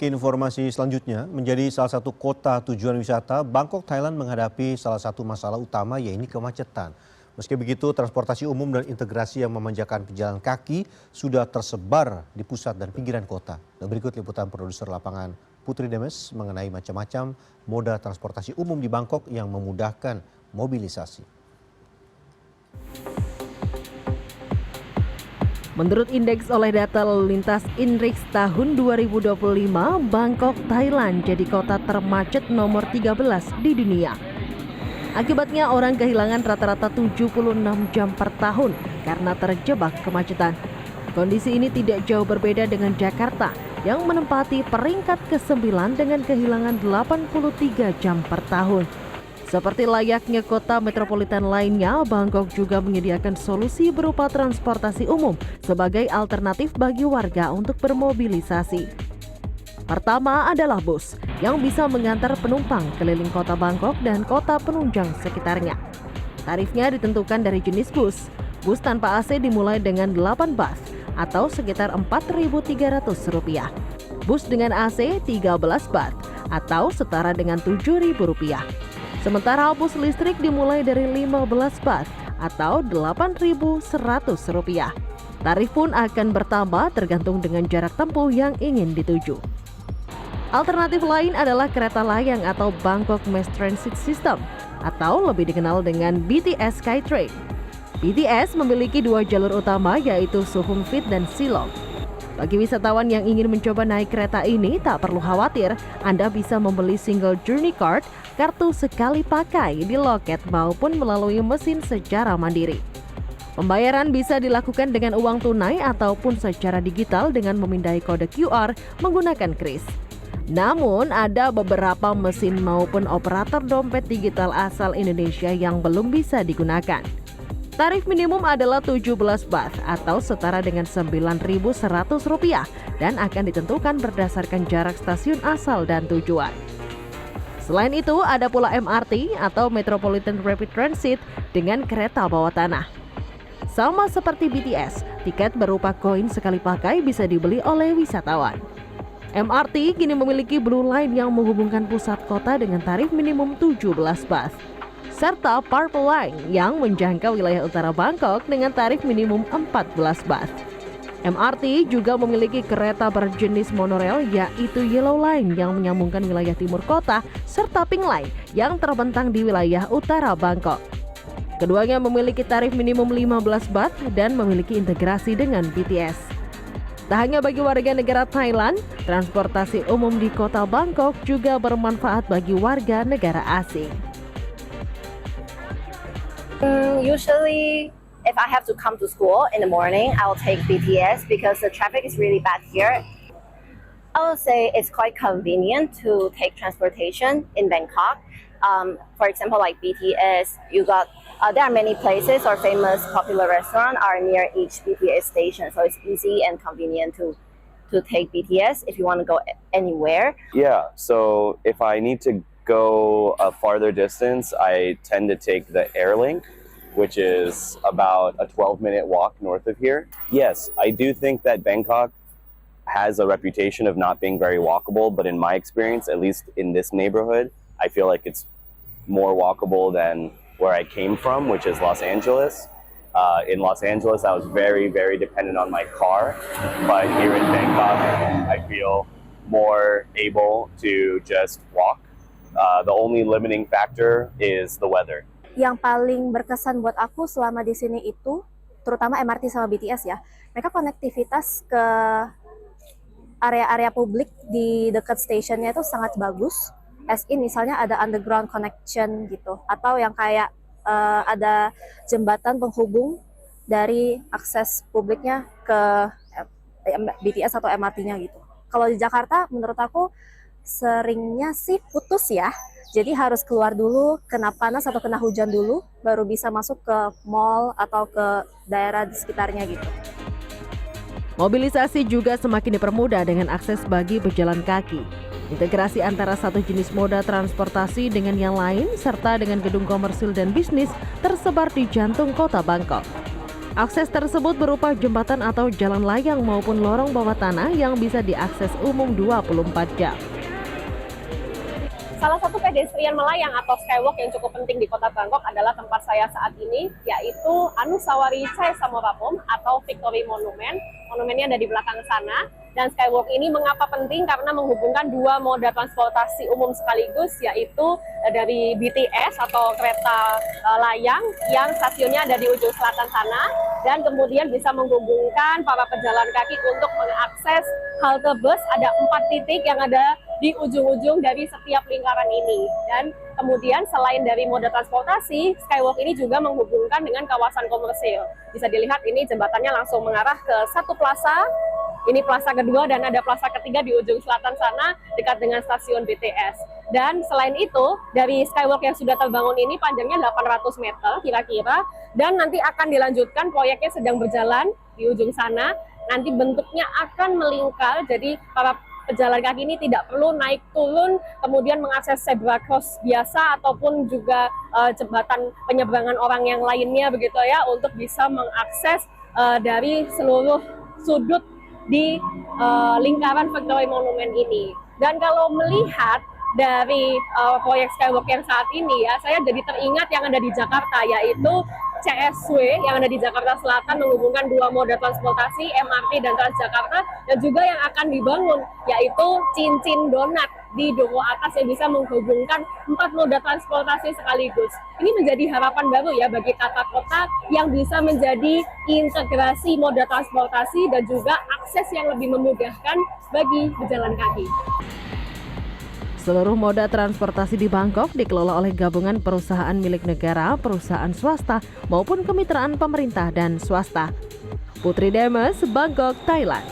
Ke informasi selanjutnya, menjadi salah satu kota tujuan wisata, Bangkok, Thailand menghadapi salah satu masalah utama yaitu kemacetan. Meski begitu, transportasi umum dan integrasi yang memanjakan pejalan kaki sudah tersebar di pusat dan pinggiran kota. Dan berikut liputan produser lapangan Putri Demes mengenai macam-macam moda transportasi umum di Bangkok yang memudahkan mobilisasi. Menurut indeks oleh data lalu lintas INRIX tahun 2025, Bangkok, Thailand jadi kota termacet nomor 13 di dunia. Akibatnya orang kehilangan rata-rata 76 jam per tahun karena terjebak kemacetan. Kondisi ini tidak jauh berbeda dengan Jakarta yang menempati peringkat ke-9 dengan kehilangan 83 jam per tahun. Seperti layaknya kota metropolitan lainnya, Bangkok juga menyediakan solusi berupa transportasi umum sebagai alternatif bagi warga untuk bermobilisasi. Pertama adalah bus yang bisa mengantar penumpang keliling kota Bangkok dan kota penunjang sekitarnya. Tarifnya ditentukan dari jenis bus. Bus tanpa AC dimulai dengan 8 baht atau sekitar Rp4.300. Bus dengan AC 13 baht atau setara dengan Rp7.000. Sementara bus listrik dimulai dari 15 baht atau Rp8.100. Tarif pun akan bertambah tergantung dengan jarak tempuh yang ingin dituju. Alternatif lain adalah kereta layang atau Bangkok Mass Transit System atau lebih dikenal dengan BTS Skytrain. BTS memiliki dua jalur utama yaitu Sukhumvit dan Silom. Bagi wisatawan yang ingin mencoba naik kereta ini, tak perlu khawatir, Anda bisa membeli single journey card, kartu sekali pakai di loket maupun melalui mesin secara mandiri. Pembayaran bisa dilakukan dengan uang tunai ataupun secara digital dengan memindai kode QR menggunakan kris. Namun, ada beberapa mesin maupun operator dompet digital asal Indonesia yang belum bisa digunakan. Tarif minimum adalah 17 baht atau setara dengan Rp9.100 dan akan ditentukan berdasarkan jarak stasiun asal dan tujuan. Selain itu, ada pula MRT atau Metropolitan Rapid Transit dengan kereta bawah tanah. Sama seperti BTS, tiket berupa koin sekali pakai bisa dibeli oleh wisatawan. MRT kini memiliki Blue Line yang menghubungkan pusat kota dengan tarif minimum 17 baht. Serta Purple Line yang menjangkau wilayah utara Bangkok dengan tarif minimum 14 baht. MRT juga memiliki kereta berjenis monorail yaitu Yellow Line yang menyambungkan wilayah timur kota serta Pink Line yang terbentang di wilayah utara Bangkok. Keduanya memiliki tarif minimum 15 baht dan memiliki integrasi dengan BTS. Tak hanya bagi warga negara Thailand, transportasi umum di kota Bangkok juga bermanfaat bagi warga negara asing. Usually, if I have to come to school in the morning, I will take BTS because the traffic is really bad here. I would say it's quite convenient to take transportation in Bangkok. For example, like BTS, there are many places or famous popular restaurants are near each BTS station, so it's easy and convenient to take BTS if you want to go anywhere. Yeah, so if I need to go a farther distance, I tend to take the Airlink, which is about a 12-minute walk north of here. Yes, I do think that Bangkok has a reputation of not being very walkable, but in my experience, at least in this neighborhood, I feel like it's more walkable than where I came from, which is Los Angeles. In Los Angeles, I was very, very dependent on my car, but here in Bangkok, I feel more able to just walk. The only limiting factor is the weather. Yang paling berkesan buat aku selama di sini itu, terutama MRT sama BTS ya, mereka konektivitas ke area-area publik di dekat stasiunnya itu sangat bagus. As in misalnya ada underground connection gitu, atau yang kayak ada jembatan penghubung dari akses publiknya ke BTS atau MRT-nya gitu. Kalau di Jakarta, menurut aku seringnya sih putus ya. Jadi harus keluar dulu, kena panas atau kena hujan dulu, baru bisa masuk ke mall atau ke daerah di sekitarnya gitu. Mobilisasi juga semakin dipermudah dengan akses bagi pejalan kaki. Integrasi antara satu jenis moda transportasi dengan yang lain, serta dengan gedung komersil dan bisnis tersebar di jantung kota Bangkok. Akses tersebut berupa jembatan atau jalan layang maupun lorong bawah tanah yang bisa diakses umum 24 jam. Salah satu pedestrian melayang atau skywalk yang cukup penting di kota Bangkok adalah tempat saya saat ini, yaitu Anusawari Chai Samorapom atau Victory Monument. Monumennya ada di belakang sana. Dan skywalk ini mengapa penting? Karena menghubungkan dua moda transportasi umum sekaligus, yaitu dari BTS atau kereta layang yang stasiunnya ada di ujung selatan sana, dan kemudian bisa menghubungkan para pejalan kaki untuk mengakses halte bus. Ada 4 titik yang ada di ujung-ujung dari setiap lingkaran ini. Dan kemudian selain dari moda transportasi, skywalk ini juga menghubungkan dengan kawasan komersil. Bisa dilihat ini jembatannya langsung mengarah ke satu plaza. Ini plaza kedua dan ada plaza ketiga di ujung selatan sana dekat dengan stasiun BTS. Dan selain itu, dari skywalk yang sudah terbangun ini panjangnya 800 meter kira-kira, dan nanti akan dilanjutkan, proyeknya sedang berjalan di ujung sana. Nanti bentuknya akan melingkar, jadi para pejalan kaki ini tidak perlu naik turun kemudian mengakses zebra cross biasa ataupun juga jembatan penyeberangan orang yang lainnya begitu ya, untuk bisa mengakses dari seluruh sudut di lingkaran Victory Monument ini. Dan kalau melihat dari proyek skywalk yang saat ini ya, saya jadi teringat yang ada di Jakarta, yaitu CSW yang ada di Jakarta Selatan menghubungkan dua moda transportasi MRT dan Transjakarta, dan juga yang akan dibangun yaitu Cincin Donat di Duku Atas yang bisa menghubungkan 4 moda transportasi sekaligus. Ini menjadi harapan baru ya bagi tata kota yang bisa menjadi integrasi moda transportasi dan juga akses yang lebih memudahkan bagi pejalan kaki. Seluruh moda transportasi di Bangkok dikelola oleh gabungan perusahaan milik negara, perusahaan swasta, maupun kemitraan pemerintah dan swasta. Putri Demes, Bangkok, Thailand.